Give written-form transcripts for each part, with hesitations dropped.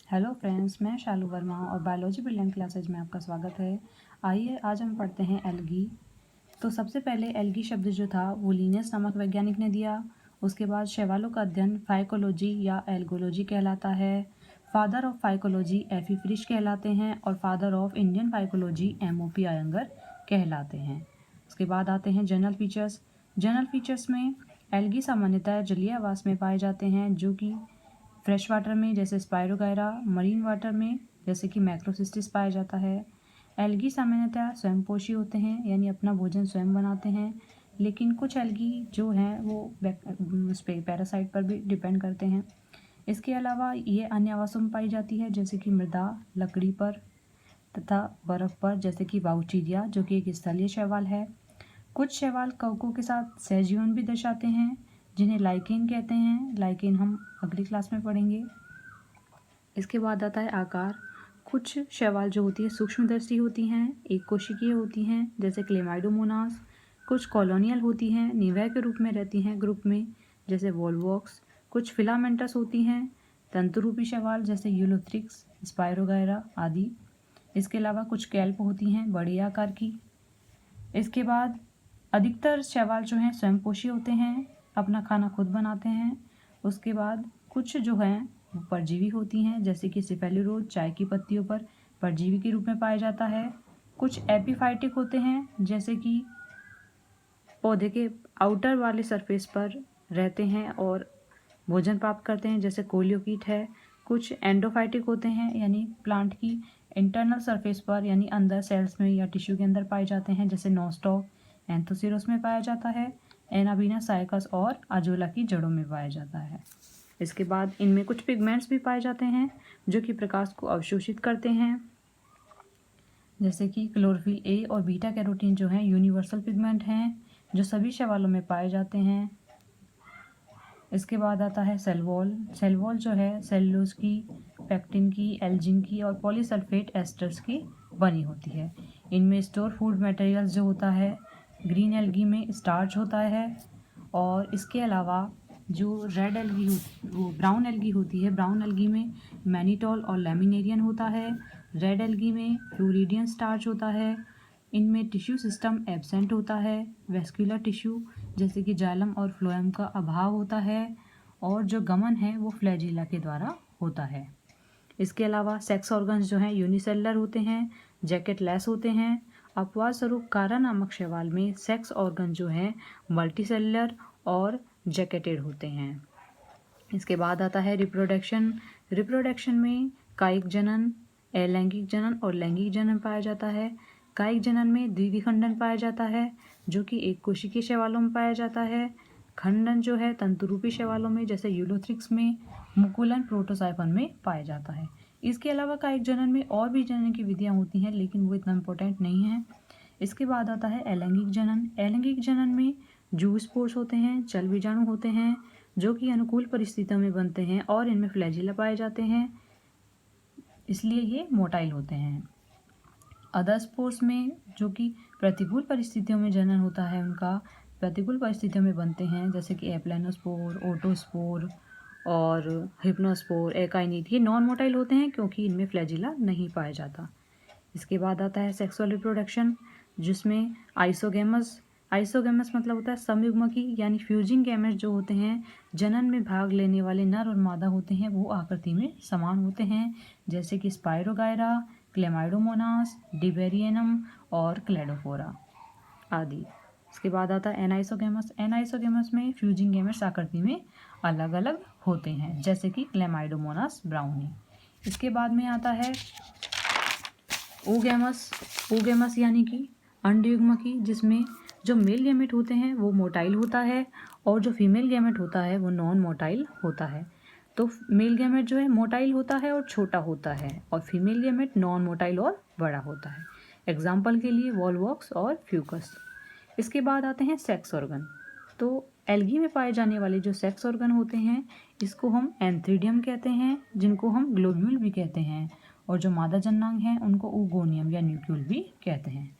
Hello friends, मैं शालू वर्मा और biology brilliant classes में आपका स्वागत है। आइए आज हम पढ़ते हैं एल्गी। तो सबसे पहले एल्गी शब्द जो था वो लिनियस नामक वैज्ञानिक ने दिया। उसके बाद शैवालों का अध्ययन फाइकोलॉजी या एल्गोलॉजी कहलाता है। Father of phycology F E Fritsch कहलाते हैं और father of Indian phycology MOP Iyengar कहलाते हैं। उसके बाद आते हैं जनरल फीचर्स। जनरल फीचर्स में एल्गी सामान्यतः जलीय आवास में पाए जाते हैं, जो कि फ्रेश वाटर में जैसे स्पायरोगायरा, मरीन वाटर में जैसे कि मैक्रोसिस्टिस पाया जाता है। एल्गी सामान्यतः स्वयंपोषी होते हैं, यानी अपना भोजन स्वयं बनाते हैं, लेकिन कुछ एल्गी जो हैं वो उस पे पैरासाइट पर भी डिपेंड करते हैं। इसके अलावा ये अन्य आवासों में पाई जाती है, जैसे कि मृदा, लकड़ी पर तथा बर्फ पर, जैसे कि बाउचीरिया जो कि एक स्थलीय शैवाल है। कुछ शैवाल कवकों के साथ सहजीवन भी दर्शाते हैं, जिन्हें लाइकेन कहते हैं। लाइकेन हम अगली क्लास में पढ़ेंगे। इसके बाद आता है आकार। कुछ शैवाल जो होती है सूक्ष्मदर्शी होती हैं, एक कोशिकीय होती हैं, जैसे क्लेमाइडोमोनास। कुछ कॉलोनियल होती हैं, निवय के रूप में रहती हैं ग्रुप में, जैसे वोल्वॉक्स। कुछ फिलामेंटस होती हैं, तंतुरूपी शैवाल जैसे यूलोथ्रिक्स, स्पायरोगायरा आदि। इसके अलावा कुछ कैल्प होती हैं बड़े आकार की। इसके बाद अधिकतर शैवाल जो हैं स्वयंपोषी होते हैं, अपना खाना खुद बनाते हैं। उसके बाद कुछ जो हैं वो परजीवी होती हैं, जैसे कि सिफेलिरोज चाय की पत्तियों पर परजीवी के रूप में पाया जाता है। कुछ एपीफाइटिक होते हैं, जैसे कि पौधे के आउटर वाले सरफेस पर रहते हैं और भोजन प्राप्त करते हैं, जैसे कोलियोकीट है। कुछ एंडोफाइटिक होते हैं, यानी प्लांट की इंटरनल सरफेस पर, यानी अंदर सेल्स में या टिश्यू के अंदर पाए जाते हैं, जैसे नोस्टॉक एंथोसिरोस में पाया जाता है। एनाबीना साइकस और अजोला की जड़ों में पाया जाता है। इसके बाद इनमें कुछ पिगमेंट्स भी पाए जाते हैं जो कि प्रकाश को अवशोषित करते हैं, जैसे कि क्लोरोफिल ए और बीटा कैरोटीन जो हैं यूनिवर्सल पिगमेंट हैं, जो सभी शैवालों में पाए जाते हैं। इसके बाद आता है सेल वॉल। सेल वॉल जो है सेलुलोज की, पेक्टिन की, एल्जिन की और पॉलीसल्फेट एस्टर्स की बनी होती है। इनमें स्टोर फूड मटेरियल्स जो होता है, ग्रीन एल्गी में स्टार्च होता है, और इसके अलावा जो रेड एल्गी वो ब्राउन एल्गी होती है, ब्राउन एल्गी में मैनिटोल और लैमिनेरियन होता है। रेड एल्गी में फ्लोरिडियन स्टार्च होता है। इनमें टिश्यू सिस्टम एब्सेंट होता है, वेस्कुलर टिश्यू जैसे कि जाइलम और फ्लोएम का अभाव होता है, और जो गमन है वो फ्लैजिला के द्वारा होता है। इसके अलावा सेक्स ऑर्गन्स जो हैं यूनिसेलुलर होते हैं, जैकेट लेस होते हैं। अपवाद स्वरूप कारा नामक शैवाल में सेक्स ऑर्गन जो हैं मल्टीसेलुलर और जैकेटेड होते हैं। इसके बाद आता है रिप्रोडक्शन। रिप्रोडक्शन में कायिक जनन, अलैंगिक जनन और लैंगिक जनन पाया जाता है। कायिक जनन में द्विविखंडन पाया जाता है, जो कि एक कोशिकीय शैवालों में पाया जाता है। खंडन जो है तंतुरूपी शैवालों में, जैसे यूलोथ्रिक्स में, मुकुलन प्रोटोसाइफन में पाया जाता है। इसके अलावा कायिक जनन में और भी जनन की विधियां होती हैं, लेकिन वो इतना इम्पोर्टेंट नहीं है। इसके बाद आता है अलैंगिक जनन। अलैंगिक जनन में जूस्पोर्स होते हैं, चल बीजाणु होते हैं, जो कि अनुकूल परिस्थितियों में बनते हैं और इनमें फ्लैजिला पाए जाते हैं, इसलिए ये मोटाइल होते हैं। अदर स्पोर्स में जो कि प्रतिकूल परिस्थितियों में जनन होता है, उनका प्रतिकूल परिस्थितियों में बनते हैं, जैसे कि एप्लेनोस्पोर, ओटोस्पोर और हिप्नोस्पोर, एकाइनीट, ये नॉन मोटाइल होते हैं क्योंकि इनमें फ्लैजिला नहीं पाया जाता। इसके बाद आता है सेक्सुअल रिप्रोडक्शन, जिसमें आइसोगेमस। आइसोगेमस मतलब होता है समयुग्मकी, यानी फ्यूजिंग गैमेट्स जो होते हैं, जनन में भाग लेने वाले नर और मादा होते हैं, वो आकृति में समान होते हैं, जैसे कि स्पायरोगायरा, क्लेमाइडोमोनास, डिबेरियनम और क्लेडोफोरा आदि। इसके बाद आता है एनाइसोगेमस। एनाइसोगेमस में फ्यूजिंग गैमेट्स आकृति में अलग अलग होते हैं, जैसे कि क्लेमाइडोमोनास ब्राउनी। इसके बाद में आता है ओगेमस। ओगेमस यानी कि अंडयुग्मकी, जिसमें जो मेल गैमेट होते हैं वो मोटाइल होता है और जो फीमेल गैमेट होता है वो नॉन मोटाइल होता है। तो मेल गैमेट जो है मोटाइल होता है और छोटा होता है, और फीमेल गैमेट नॉन मोटाइल और बड़ा होता है। एग्जाम्पल के लिए वॉल्वॉक्स और फ्यूकस। इसके बाद आते हैं सेक्स ऑर्गन। तो एल्गी में पाए जाने वाले जो सेक्स ऑर्गन होते हैं, इसको हम एंथ्रीडियम कहते हैं, जिनको हम ग्लोब्यूल भी कहते हैं, और जो मादा जननांग हैं उनको ओगोनियम या न्यूक्यूल भी कहते हैं।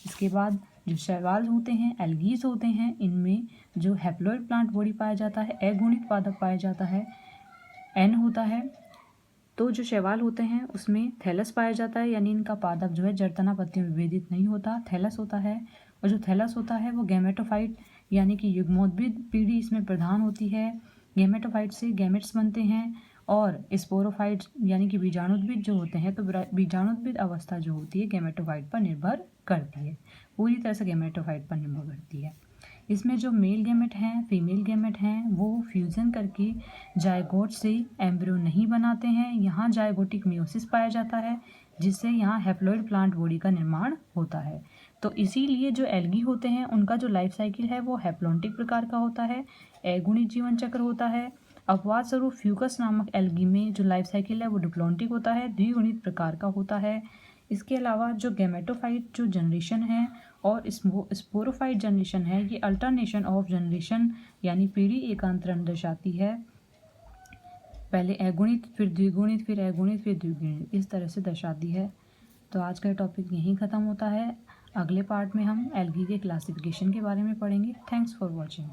इसके बाद जो शैवाल होते हैं, एल्गीज होते हैं, इनमें जो हैप्लॉइड प्लांट बॉडी पाया जाता है, अगुणित पादप पाया जाता है, एन होता है। तो जो शैवाल होते हैं उसमें थैलस पाया जाता है, यानी इनका पादप जो है जड़ तना पत्तियों में विभेदित नहीं होता, थैलस होता है। और जो थैलस होता है वो गैमेटोफाइट यानी कि युग्मोद्भिद पीढ़ी इसमें प्रधान होती है। गैमेटोफाइट से गैमेट्स बनते हैं और स्पोरोफाइट यानी कि बीजाणुद्भिद जो होते हैं, तो बीजाणुद्भिद अवस्था जो होती है गैमेटोफाइट पर निर्भर करती है, पूरी तरह से गैमेटोफाइट पर निर्भर करती है। इसमें जो मेल गैमेट हैं, फीमेल गैमेट हैं, वो फ्यूज़न करके जायगोट से एम्ब्रियो नहीं बनाते हैं। यहाँ जायगोटिक मियोसिस पाया जाता है, जिससे यहाँ हैप्लॉइड प्लांट बॉडी का निर्माण होता है। तो इसीलिए जो एल्गी होते हैं उनका जो लाइफ साइकिल है वो हैप्लॉन्टिक प्रकार का होता है, अगुणित जीवन चक्र होता है। अपवाद स्वरूप फ्यूकस नामक एल्गी में जो लाइफ साइकिल है वो डिप्लॉन्टिक होता है, द्विगुणित प्रकार का होता है। इसके अलावा जो गैमेटोफाइट जो जनरेशन है और स्पोरोफाइट जनरेशन है, ये अल्टरनेशन ऑफ जनरेशन यानी पीढ़ी एकांतरण दर्शाती है। पहले अगुणित, फिर द्विगुणित, फिर अगुणित, फिर द्विगुणित, इस तरह से दर्शाती है। तो आज का टॉपिक यहीं ख़त्म होता है। अगले पार्ट में हम एल्गी के क्लासिफिकेशन के बारे में पढ़ेंगे। Thanks for watching.